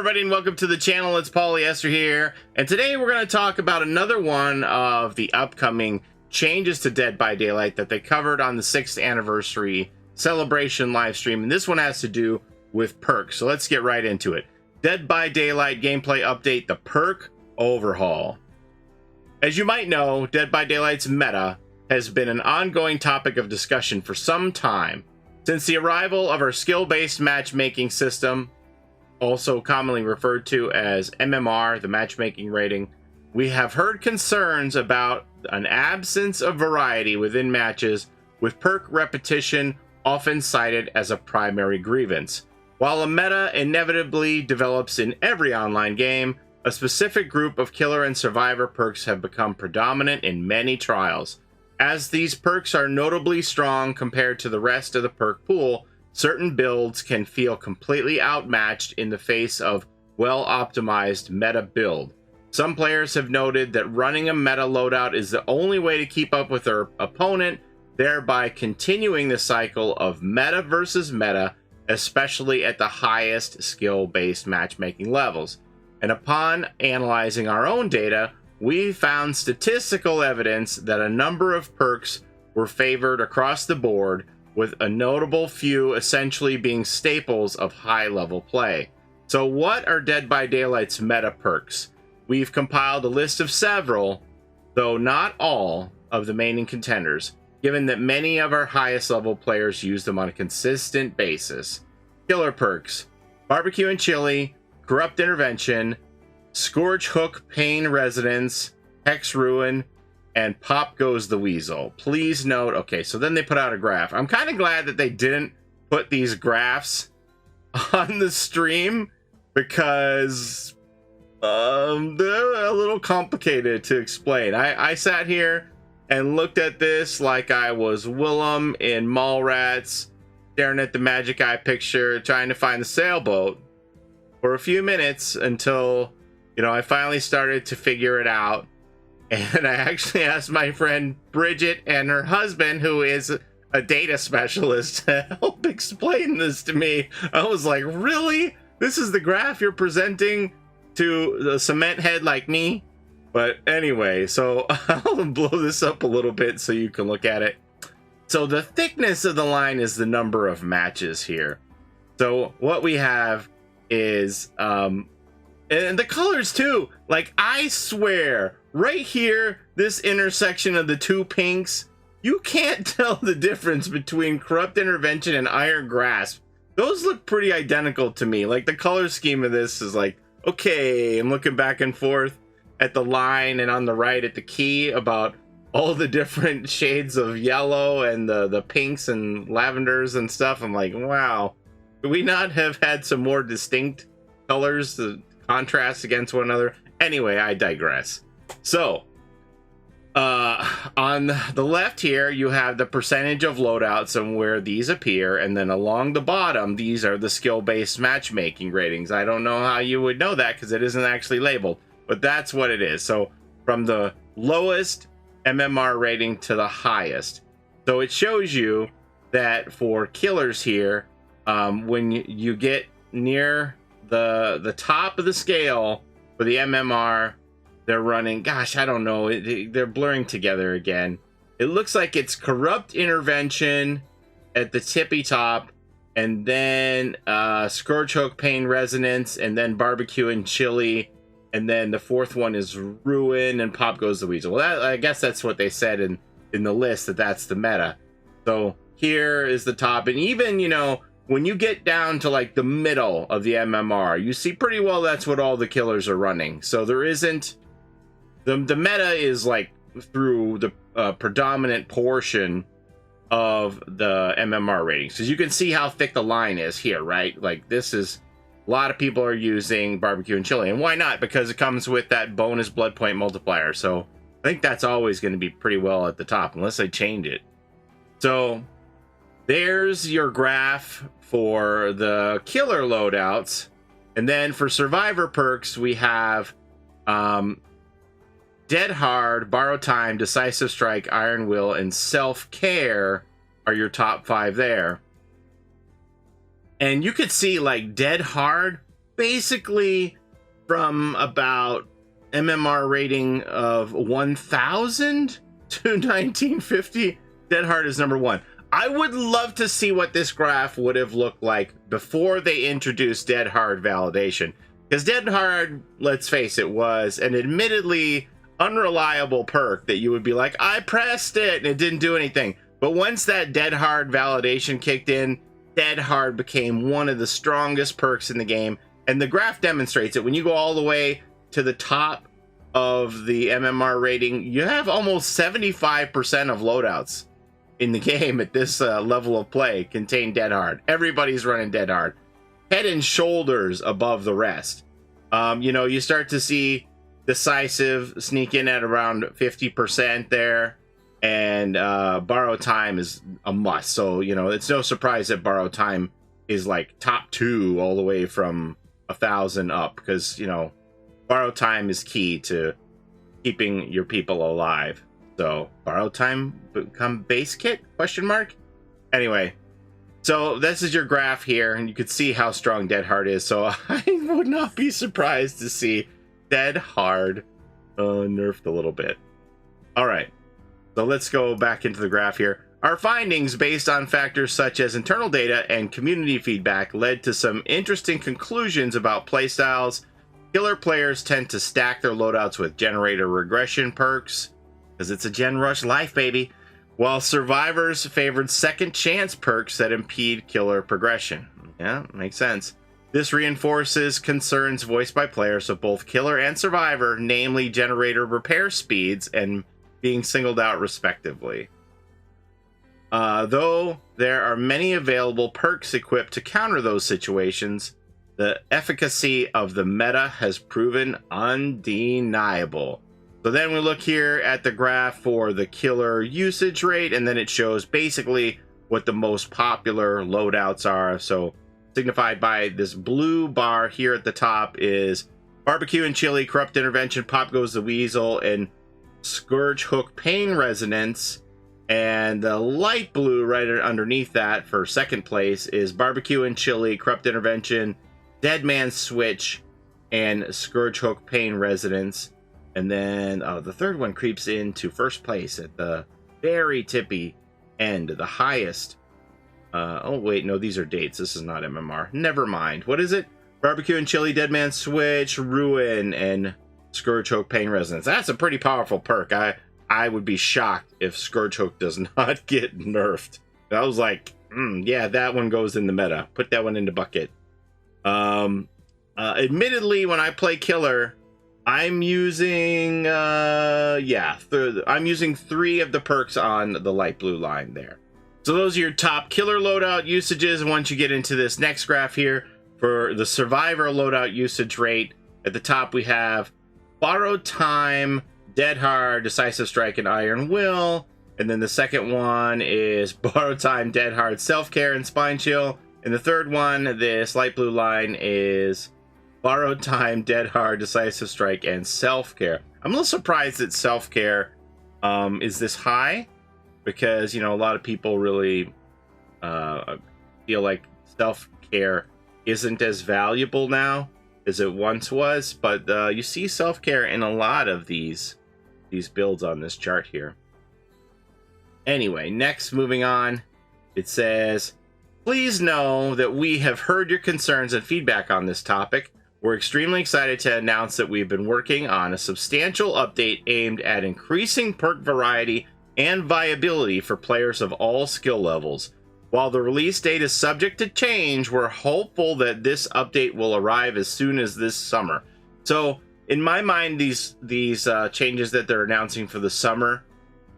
everybody, and welcome to the channel. It's Paulie Esther here, and today we're going to talk about another one of the upcoming changes to Dead by Daylight that they covered on the 6th anniversary celebration live stream, and this one has to do with Perk. So let's get right into it. Dead by Daylight gameplay update, the Perk overhaul. As you might know, Dead by Daylight's meta has been an ongoing topic of discussion for some time. Since the arrival of our skill-based matchmaking system, also commonly referred to as MMR, the matchmaking rating, we have heard concerns about an absence of variety within matches, with perk repetition often cited as a primary grievance. While a meta inevitably develops in every online game, a specific group of killer and survivor perks have become predominant in many trials. As these perks are notably strong compared to the rest of the perk pool, certain builds can feel completely outmatched in the face of well-optimized meta build. Some players have noted that running a meta loadout is the only way to keep up with their opponent, thereby continuing the cycle of meta versus meta, especially at the highest skill-based matchmaking levels. And upon analyzing our own data, we found statistical evidence that a number of perks were favored across the board, with a notable few essentially being staples of high-level play. So what are Dead by Daylight's meta perks? We've compiled a list of several, though not all, of the main contenders, given that many of our highest-level players use them on a consistent basis. Killer perks: Barbecue and Chili, Corrupt Intervention, Scourge Hook Pain Resonance, Hex Ruin, and Pop Goes the Weasel. Please note, okay, so then they put out a graph. I'm kind of glad that they didn't put these graphs on the stream, because they're a little complicated to explain. I sat here and looked at this like I was Willem in Mallrats, staring at the magic eye picture, trying to find the sailboat for a few minutes until, you know, I finally started to figure it out. And I actually asked my friend Bridget and her husband, who is a data specialist, to help explain this to me. I was like, really? This is the graph you're presenting to the cement head like me? But anyway, so I'll blow this up a little bit so you can look at it. So the thickness of the line is the number of matches here. So what we have is, and the colors too. Like, I swear, right here, this intersection of the two pinks, you can't tell the difference between Corrupt Intervention and Iron Grasp. Those look pretty identical to me. Like, the color scheme of this is like, okay, I'm looking back and forth at the line, and on the right at the key about all the different shades of yellow and the pinks and lavenders and stuff. I'm like, wow, could we not have had some more distinct colors to contrast against one another? Anyway, I digress. So, on the left here, you have the percentage of loadouts and where these appear, and then along the bottom, these are the skill-based matchmaking ratings. I don't know how you would know that because it isn't actually labeled, but that's what it is. So, from the lowest MMR rating to the highest. So, it shows you that for killers here, when you get near the top of the scale for the MMR, they're running, gosh, I don't know, they're blurring together again. It looks like it's Corrupt Intervention at the tippy top, and then Scourge Hook Pain Resonance, and then Barbecue and Chili, and then the fourth one is Ruin, and Pop Goes the Weasel. Well, I guess that's what they said in the list, that's the meta. So here is the top, and even, you know, when you get down to like the middle of the MMR, you see pretty well that's what all the killers are running. So there isn't, the meta is like through the predominant portion of the MMR ratings. Because you can see how thick the line is here, right? Like, this is, a lot of people are using Barbecue and Chili. And why not? Because it comes with that bonus blood point multiplier. So I think that's always going to be pretty well at the top, unless they change it. So there's your graph for the killer loadouts. And then for survivor perks, we have Dead Hard, Borrow Time, Decisive Strike, Iron Will, and Self-Care are your top 5 there. And you could see, like, Dead Hard basically from about MMR rating of 1000 to 1950. Dead Hard is number 1. I would love to see what this graph would have looked like before they introduced Dead Hard validation. Because Dead Hard, let's face it, was an admittedly unreliable perk that you would be like, I pressed it and it didn't do anything. But once that Dead Hard validation kicked in, Dead Hard became one of the strongest perks in the game. And the graph demonstrates it. When you go all the way to the top of the MMR rating, you have almost 75% of loadouts in the game at this level of play contain Dead Hard. Everybody's running Dead Hard. Head and shoulders above the rest. You know, you start to see Decisive sneak in at around 50% there. And Borrow Time is a must. So, you know, it's no surprise that Borrow Time is like top 2 all the way from 1,000 up. Because, you know, Borrow Time is key to keeping your people alive. So, Borrow Time become base kit? Question mark? Anyway, so this is your graph here, and you can see how strong Dead Hard is. So I would not be surprised to see Dead Hard nerfed a little bit. All right, so let's go back into the graph here. Our findings, based on factors such as internal data and community feedback, led to some interesting conclusions about playstyles. Killer players tend to stack their loadouts with generator regression perks, because it's a Gen Rush life, baby, while survivors favored second chance perks that impede killer progression. Yeah, makes sense. This reinforces concerns voiced by players of both killer and survivor, namely generator repair speeds and being singled out respectively. Though there are many available perks equipped to counter those situations, the efficacy of the meta has proven undeniable. So then we look here at the graph for the killer usage rate, and then it shows basically what the most popular loadouts are. So signified by this blue bar here at the top is Barbecue and Chili, Corrupt Intervention, Pop Goes the Weasel, and Scourge Hook Pain Resonance. And the light blue right underneath that for second place is Barbecue and Chili, Corrupt Intervention, Dead Man Switch, and Scourge Hook Pain Resonance. And then the third one creeps into first place at the very tippy end, the highest. Oh, wait, no, these are dates. This is not MMR. Never mind. What is it? Barbecue and Chili, Dead Man Switch, Ruin, and Scourge Hook Pain Resonance. That's a pretty powerful perk. I would be shocked if Scourge Hook does not get nerfed. I was like, yeah, that one goes in the meta. Put that one in the bucket. Admittedly, when I play Killer, I'm using, I'm using 3 of the perks on the light blue line there. So those are your top Killer loadout usages. And once you get into this next graph here, for the Survivor loadout usage rate, at the top we have Borrowed Time, Dead Hard, Decisive Strike, and Iron Will. And then the second one is Borrowed Time, Dead Hard, Self-Care, and Spine Chill. And the third one, this light blue line, is Borrowed Time, Dead Hard, Decisive Strike, and Self-Care. I'm a little surprised that Self-Care is this high, because, you know, a lot of people really feel like Self-Care isn't as valuable now as it once was. But you see Self-Care in a lot of these builds on this chart here. Anyway, next, moving on, it says, please know that we have heard your concerns and feedback on this topic. We're extremely excited to announce that we've been working on a substantial update aimed at increasing perk variety and viability for players of all skill levels. While the release date is subject to change, we're hopeful that this update will arrive as soon as this summer. So, in my mind, these changes that they're announcing for the summer,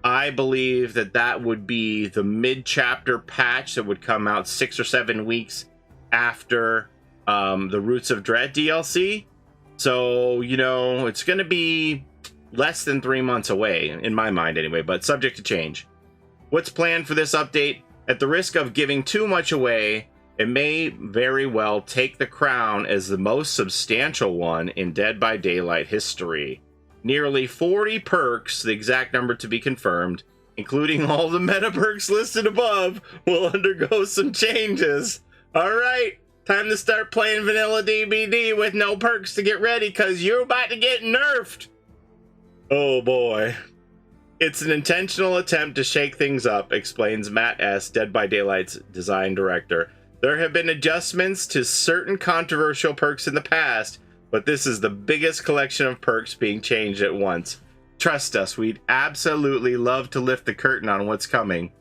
I believe that would be the mid-chapter patch that would come out 6 or 7 weeks after the Roots of Dread DLC. So, you know, it's going to be less than 3 months away, in my mind anyway, but subject to change. What's planned for this update? At the risk of giving too much away, it may very well take the crown as the most substantial one in Dead by Daylight history. Nearly 40 perks, the exact number to be confirmed, including all the meta perks listed above, will undergo some changes. All right, Time to start playing vanilla DBD with no perks to get ready, because you're about to get nerfed. Oh boy. It's an intentional attempt to shake things up, explains Matt S., Dead by Daylight's design director. There have been adjustments to certain controversial perks in the past, but this is the biggest collection of perks being changed at once. Trust us, we'd absolutely love to lift the curtain on what's coming.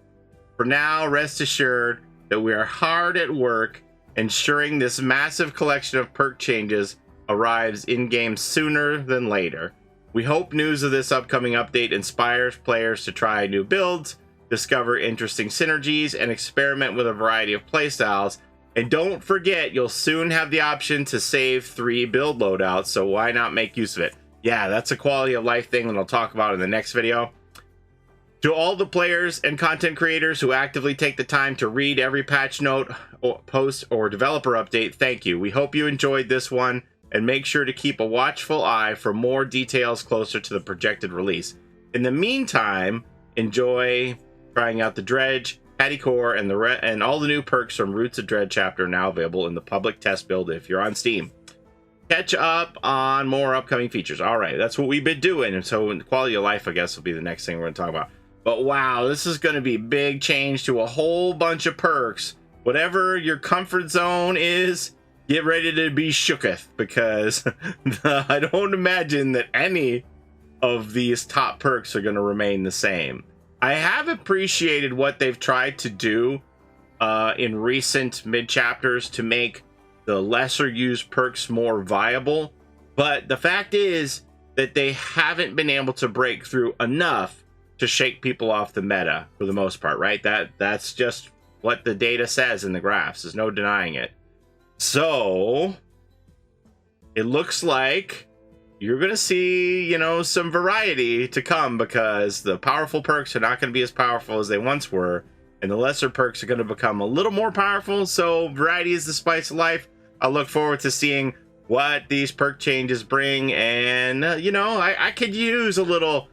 For now, rest assured that we are hard at work ensuring this massive collection of perk changes arrives in-game sooner than later. We hope news of this upcoming update inspires players to try new builds, discover interesting synergies, and experiment with a variety of playstyles. And don't forget, you'll soon have the option to save 3 build loadouts, so why not make use of it? Yeah, that's a quality of life thing that I'll talk about in the next video. To all the players and content creators who actively take the time to read every patch note, or post, or developer update, thank you. We hope you enjoyed this one, and make sure to keep a watchful eye for more details closer to the projected release. In the meantime, enjoy trying out the Dredge, Patty Core, and all the new perks from Roots of Dread chapter now available in the public test build if you're on Steam. Catch up on more upcoming features. All right, that's what we've been doing, and so quality of life, I guess, will be the next thing we're going to talk about. But wow, this is going to be a big change to a whole bunch of perks. Whatever your comfort zone is, get ready to be shooketh, because I don't imagine that any of these top perks are going to remain the same. I have appreciated what they've tried to do in recent mid-chapters to make the lesser used perks more viable, but the fact is that they haven't been able to break through enough to shake people off the meta for the most part, right? That's just what the data says in the graphs. There's no denying it. So it looks like you're going to see, you know, some variety to come, because the powerful perks are not going to be as powerful as they once were, and the lesser perks are going to become a little more powerful. So variety is the spice of life. I look forward to seeing what these perk changes bring, and you know, I could use a little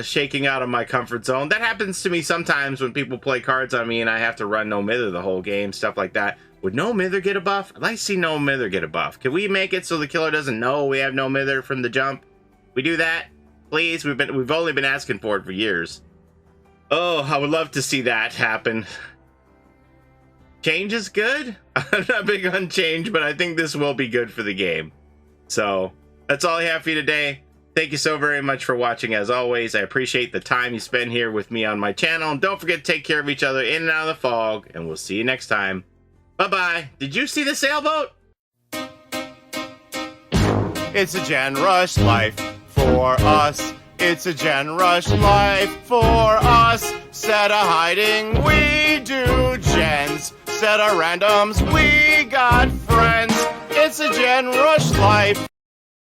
shaking out of my comfort zone. That happens to me sometimes when people play cards on me and I have to run no mither the whole game, stuff like that. Would no mither get a buff? I'd like to see no mither get a buff. Can we make it so the killer doesn't know we have no mither from the jump? We do that, please. We've only been asking for it for years. Oh, I would love to see that happen. Change is good. I'm not big on change, but I think this will be good for the game. So that's all I have for you today. Thank you so very much for watching. As always, I appreciate the time you spend here with me on my channel. And don't forget to take care of each other in and out of the fog, and we'll see you next time. Bye-bye. Did you see the sailboat? It's a Gen Rush life for us. It's a Gen Rush life for us. Set a hiding, we do gens. Set a randoms, we got friends. It's a Gen Rush life.